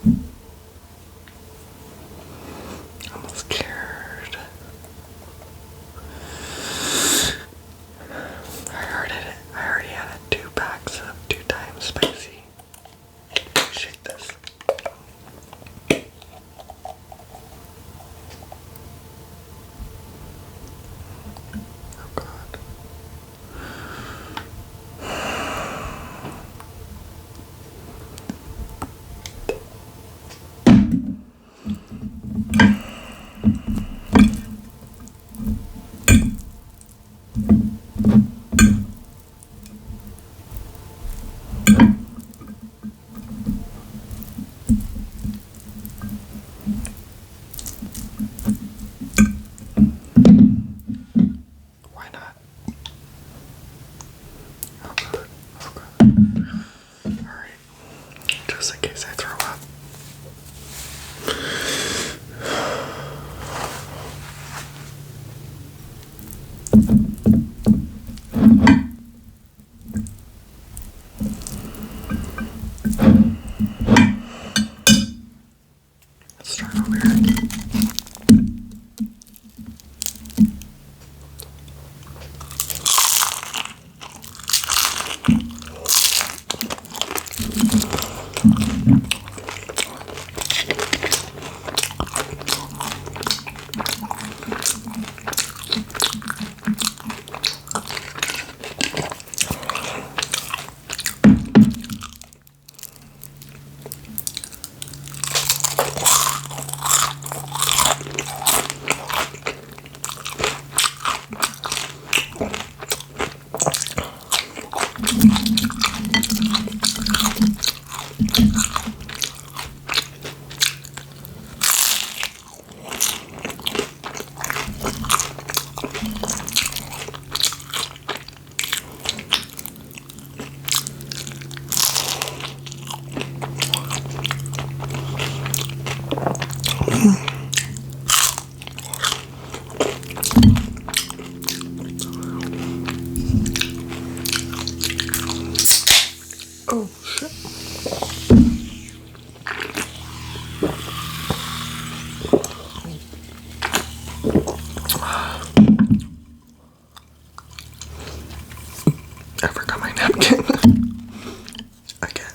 I'm scared. I already had 2 packs of 2 times spicy. Shake this. Oh God. Why not? Oh God. Oh God. Alright. Just in case I throw up. Let's start over here. Oh shit. I forgot my napkin. Again.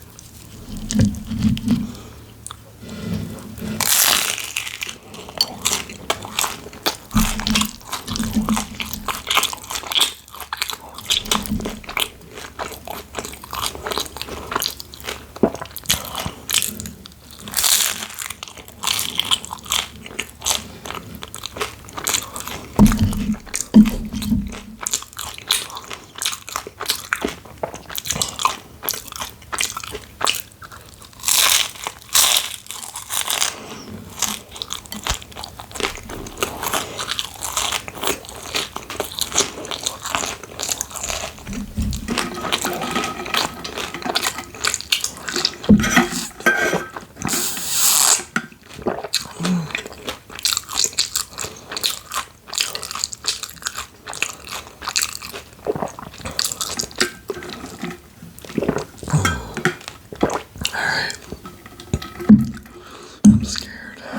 I'm scared. I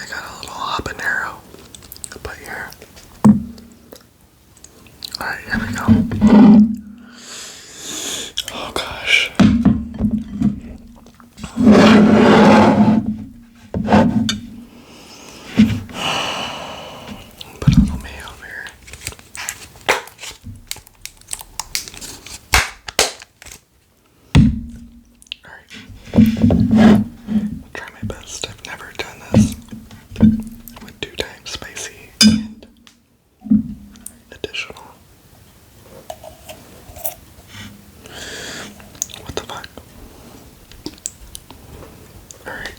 got a little habanero to put here. Alright, here we go. Oh gosh. Put a little mayo over here. Alright. Try my best. I've never done this with 2 times spicy and additional. What the fuck? Alright.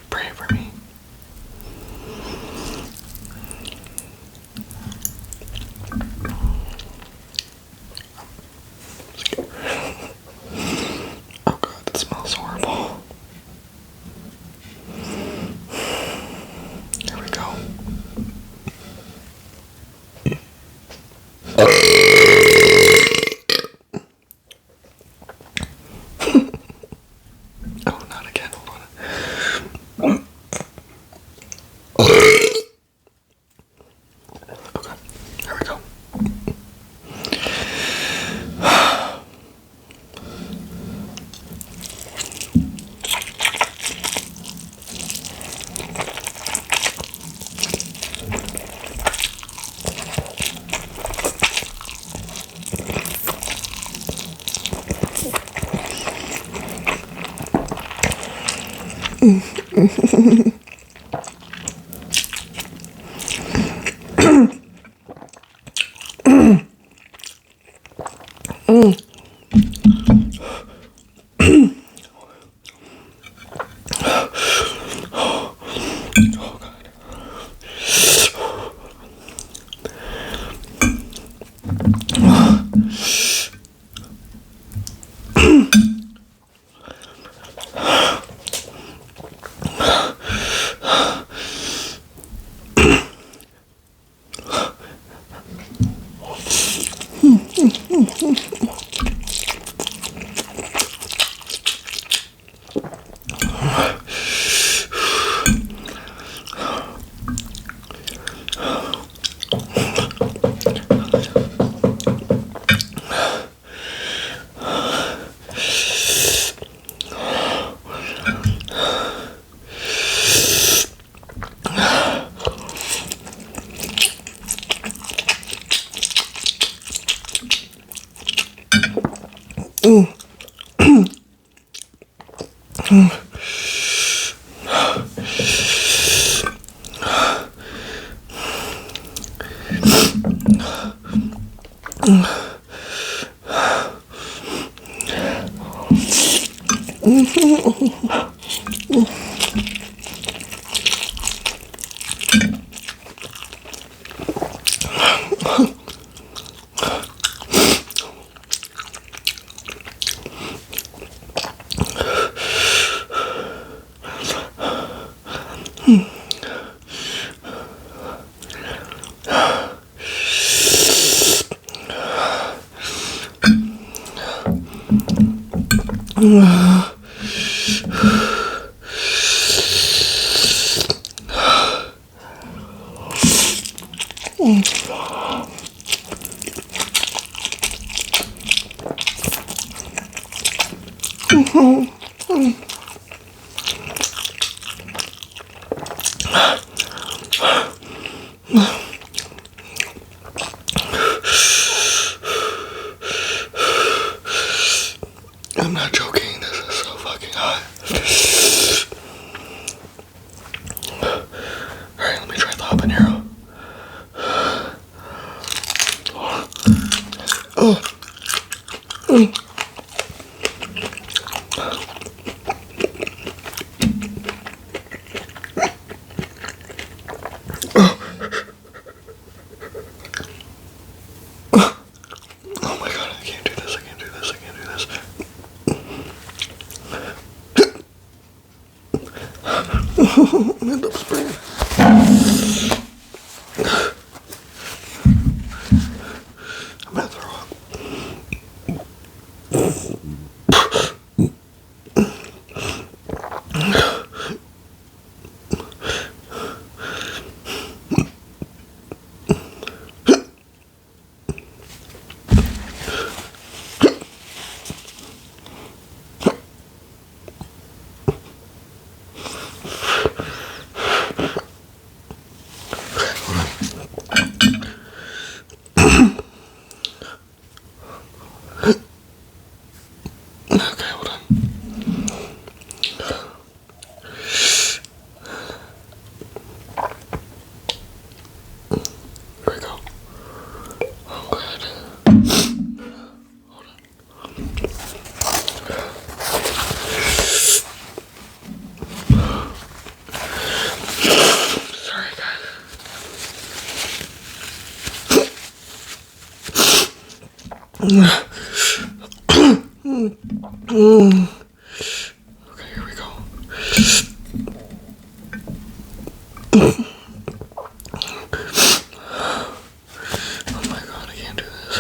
Pray for me. I'm not joking, this is so fucking hot. Alright, let me try the habanero. Oh. Oh my god, I can't do this, I can't do this, I can't do this. My lips burn. I'm gonna throw up. Okay, hold on. Here we go. Oh, God. Hold on. Sorry, guys. Okay, here we go. Oh my god, I can't do this.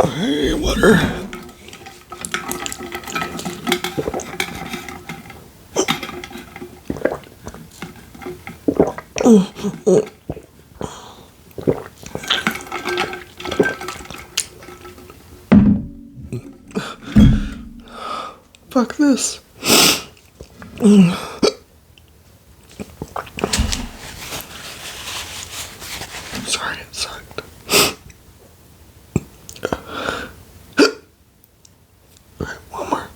Hey, water. Oh. Fuck this. Sorry, it sucked. Alright, one more.